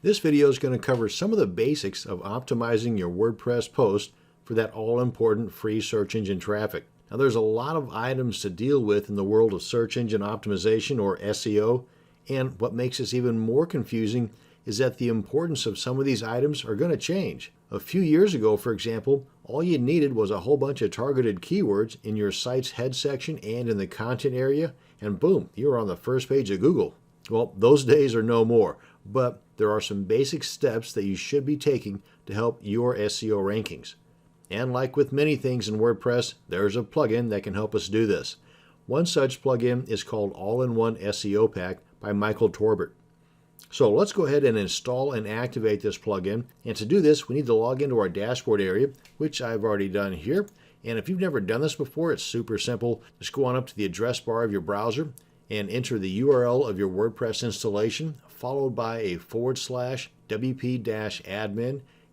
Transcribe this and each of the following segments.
This video is going to cover some of the basics of optimizing your WordPress post for that all-important free search engine traffic. Now there's a lot of items to deal with in the world of search engine optimization or SEO, and what makes this even more confusing is that the importance of some of these items are going to change. A few years ago, for example, all you needed was a whole bunch of targeted keywords in your site's head section and in the content area, and boom, you were on the first page of Google. Well, those days are no more, but there are some basic steps that you should be taking to help your SEO rankings. And like with many things in WordPress, there's a plugin that can help us do this. One such plugin is called All-in-One SEO Pack by Michael Torbert. So let's go ahead and install and activate this plugin. And to do this, we need to log into our dashboard area, which I've already done here. And if you've never done this before, it's super simple. Just go on up to the address bar of your browser and enter the URL of your WordPress installation, followed by a /wp-admin,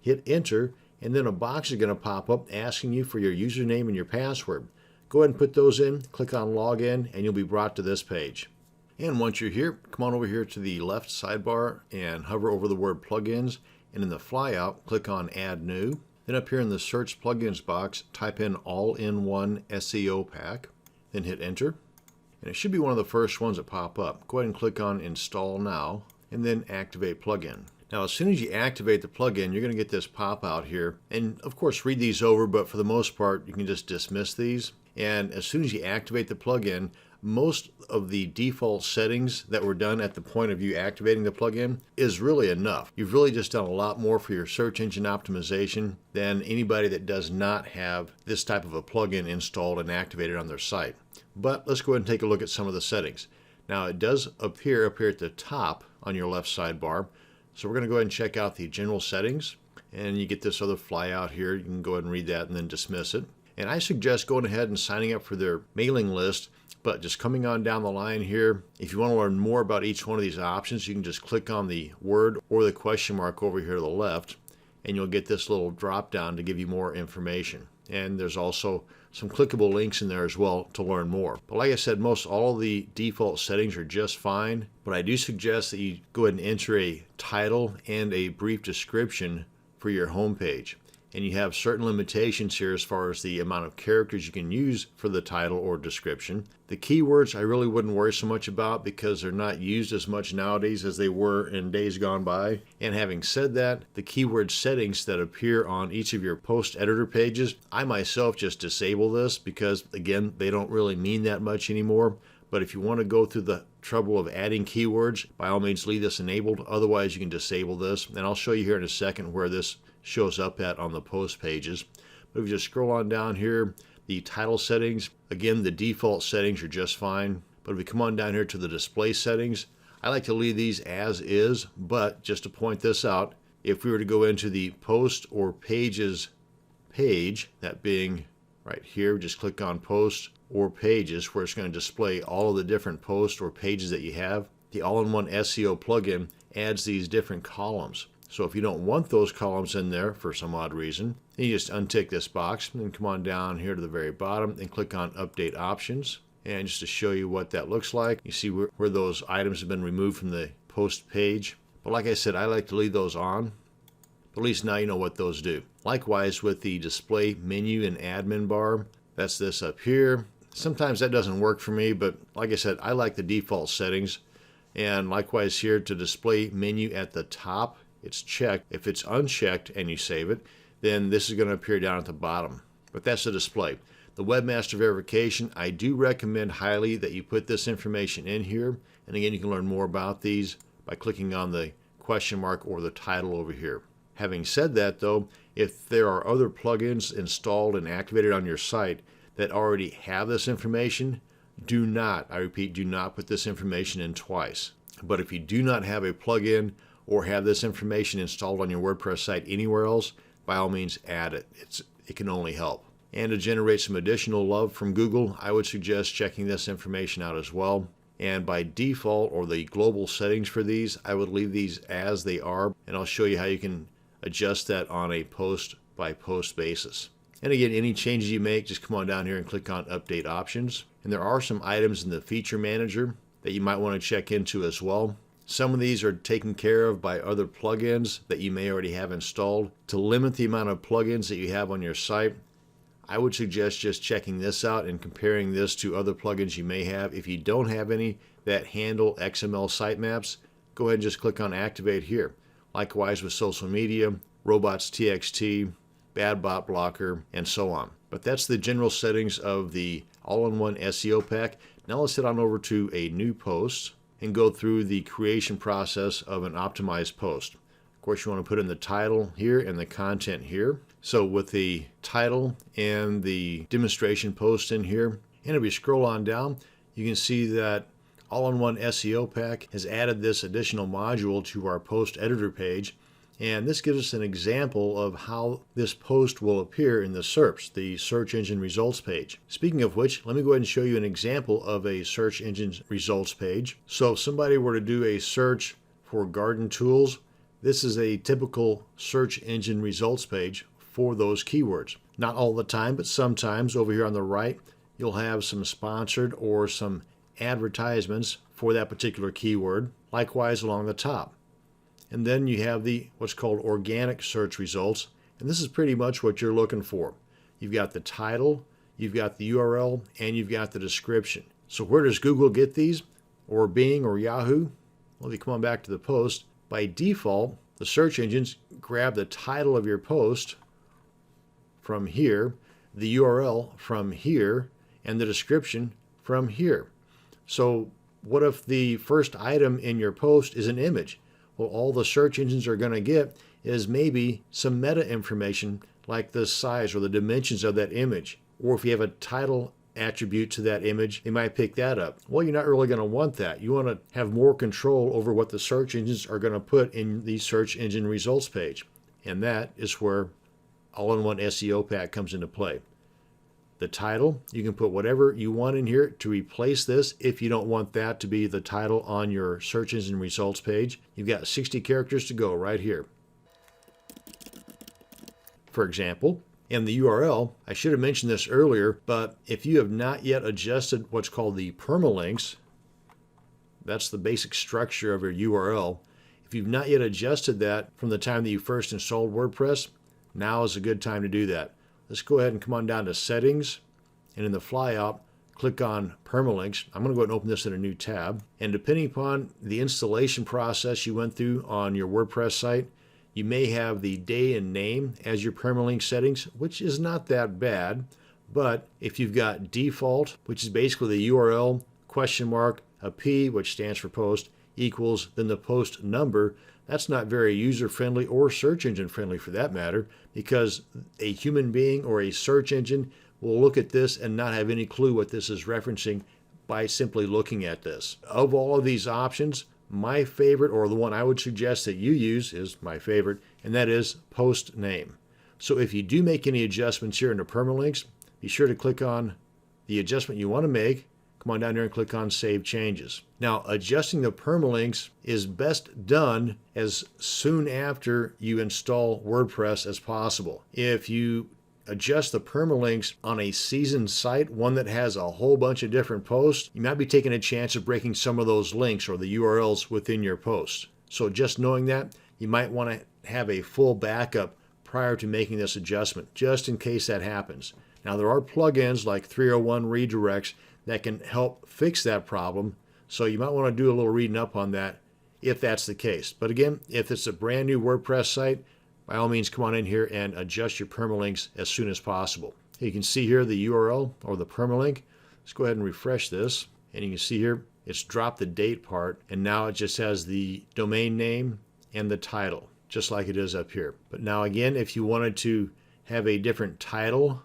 hit enter, and then a box is going to pop up asking you for your username and your password. Go ahead and put those in, click on login, and you'll be brought to this page. And once you're here, come on over here to the left sidebar and hover over the word plugins, and in the flyout, click on add new. Then up here in the search plugins box, type in all-in-one SEO pack, then hit enter. And it should be one of the first ones that pop up. Go ahead and click on install now, and then activate plugin. Now as soon as you activate the plugin, you're going to get this pop out here, and of course read these over, but for the most part you can just dismiss these. And as soon as you activate the plugin, most of the default settings that were done at the point of you activating the plugin is really enough. You've really just done a lot more for your search engine optimization than anybody that does not have this type of a plugin installed and activated on their site. But let's go ahead and take a look at some of the settings. Now it does appear up here at the top on your left sidebar. So we're going to go ahead and check out the general settings, and you get this other flyout here. You can go ahead and read that and then dismiss it. And I suggest going ahead and signing up for their mailing list, but just coming on down the line here, if you want to learn more about each one of these options, you can just click on the word or the question mark over here to the left, and you'll get this little drop down to give you more information. And there's also some clickable links in there as well to learn more. But like I said, most all of the default settings are just fine, but I do suggest that you go ahead and enter a title and a brief description for your homepage. And you have certain limitations here as far as the amount of characters you can use for the title or description. The keywords I really wouldn't worry so much about because they're not used as much nowadays as they were in days gone by. And having said that, the keyword settings that appear on each of your post editor pages, I myself just disable this because again, they don't really mean that much anymore. But if you want to go through the trouble of adding keywords, by all means leave this enabled. Otherwise you can disable this. And I'll show you here in a second where this shows up at on the post pages. But if you just scroll on down here, the title settings, again the default settings are just fine. But if we come on down here to the display settings, I like to leave these as is, but just to point this out, if we were to go into the post or pages page, that being right here, just click on post or pages where it's going to display all of the different posts or pages that you have. The all-in-one SEO plugin adds these different columns. So if you don't want those columns in there for some odd reason, then you just untick this box and then come on down here to the very bottom and click on Update Options. And just to show you what that looks like, you see where those items have been removed from the post page. But like I said, I like to leave those on. But at least now you know what those do. Likewise with the display menu and admin bar, that's this up here. Sometimes that doesn't work for me, but like I said, I like the default settings. And likewise here to display menu at the top, it's checked. If it's unchecked and you save it, then this is going to appear down at the bottom. But that's the display. The webmaster verification, I do recommend highly that you put this information in here. And again, you can learn more about these by clicking on the question mark or the title over here. Having said that though, if there are other plugins installed and activated on your site that already have this information, do not, I repeat, do not put this information in twice. But if you do not have a plugin or have this information installed on your WordPress site anywhere else, by all means add it. It can only help. And to generate some additional love from Google, I would suggest checking this information out as well. And by default, or the global settings for these, I would leave these as they are, and I'll show you how you can adjust that on a post by post basis. And again, any changes you make, just come on down here and click on Update Options. And there are some items in the Feature Manager that you might want to check into as well. Some of these are taken care of by other plugins that you may already have installed. To limit the amount of plugins that you have on your site, I would suggest just checking this out and comparing this to other plugins you may have. If you don't have any that handle XML sitemaps, go ahead and just click on Activate here. Likewise with social media, robots.txt, bad bot blocker, and so on. But that's the general settings of the all-in-one SEO pack. Now let's head on over to a new post and go through the creation process of an optimized post. Of course, you want to put in the title here and the content here. So with the title and the demonstration post in here, and if you scroll on down, you can see that all-in-one SEO pack has added this additional module to our post editor page. And this gives us an example of how this post will appear in the SERPs, the search engine results page. Speaking of which, let me go ahead and show you an example of a search engine results page. So if somebody were to do a search for garden tools, this is a typical search engine results page for those keywords. Not all the time, but sometimes over here on the right, you'll have some sponsored or some advertisements for that particular keyword. Likewise along the top. And then you have the what's called organic search results, and this is pretty much what you're looking for. You've got the title, you've got the URL, and you've got the description. So where does Google get these, or Bing or Yahoo? Well, if you come on back to the post, by default the search engines grab the title of your post from here, the URL from here, and the description from here. So what if the first item in your post is an image? Well, all the search engines are going to get is maybe some meta information like the size or the dimensions of that image. Or if you have a title attribute to that image, they might pick that up. Well, you're not really going to want that. You want to have more control over what the search engines are going to put in the search engine results page. And that is where all-in-one SEO pack comes into play. The title, you can put whatever you want in here to replace this if you don't want that to be the title on your search engine results page. You've got 60 characters to go right here. For example, and the URL, I should have mentioned this earlier, but if you have not yet adjusted what's called the permalinks, that's the basic structure of your URL. If you've not yet adjusted that from the time that you first installed WordPress, now is a good time to do that. Let's go ahead and come on down to Settings, and in the flyout, click on Permalinks. I'm going to go ahead and open this in a new tab. And depending upon the installation process you went through on your WordPress site, you may have the day and name as your permalink settings, which is not that bad. But if you've got default, which is basically the URL, question mark, a P, which stands for post, equals then the post number, that's not very user-friendly or search engine-friendly for that matter, because a human being or a search engine will look at this and not have any clue what this is referencing by simply looking at this. Of all of these options, my favorite, or the one I would suggest that you use, is my favorite, and that is post name. So if you do make any adjustments here in the permalinks, be sure to click on the adjustment you want to make. Come on down here and click on Save Changes. Now, adjusting the permalinks is best done as soon after you install WordPress as possible. If you adjust the permalinks on a seasoned site, one that has a whole bunch of different posts, you might be taking a chance of breaking some of those links or the URLs within your post. So just knowing that, you might want to have a full backup prior to making this adjustment, just in case that happens. Now, there are plugins like 301 redirects that can help fix that problem. So you might want to do a little reading up on that if that's the case. But again, if it's a brand new WordPress site, by all means come on in here and adjust your permalinks as soon as possible. You can see here the URL or the permalink. Let's go ahead and refresh this. And you can see here it's dropped the date part, and now it just has the domain name and the title, just like it is up here. But now again, if you wanted to have a different title,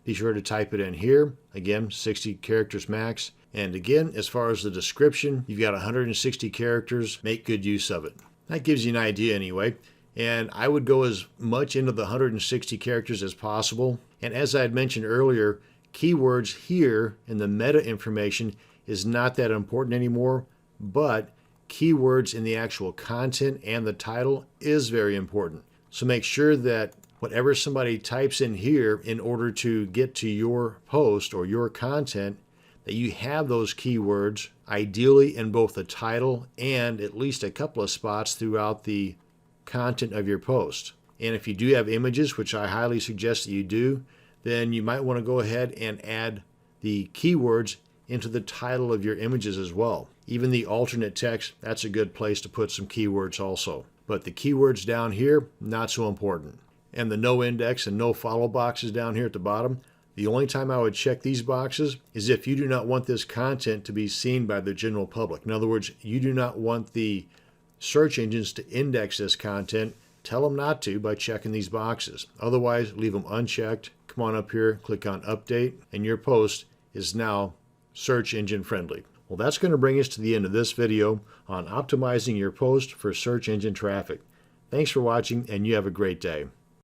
be sure to type it in here. Again, 60 characters max. And again, as far as the description, you've got 160 characters. Make good use of it. That gives you an idea anyway. And I would go as much into the 160 characters as possible. And as I had mentioned earlier, keywords here in the meta information is not that important anymore, but keywords in the actual content and the title is very important. So make sure that whatever somebody types in here in order to get to your post or your content, that you have those keywords ideally in both the title and at least a couple of spots throughout the content of your post. And if you do have images, which I highly suggest that you do, then you might want to go ahead and add the keywords into the title of your images as well. Even the alternate text, that's a good place to put some keywords also. But the keywords down here, not so important. And the no index and no follow boxes down here at the bottom, the only time I would check these boxes is if you do not want this content to be seen by the general public. In other words, you do not want the search engines to index this content. Tell them not to by checking these boxes. Otherwise, leave them unchecked. Come on up here, click on Update, and your post is now search engine friendly. Well, that's going to bring us to the end of this video on optimizing your post for search engine traffic. Thanks for watching, and you have a great day.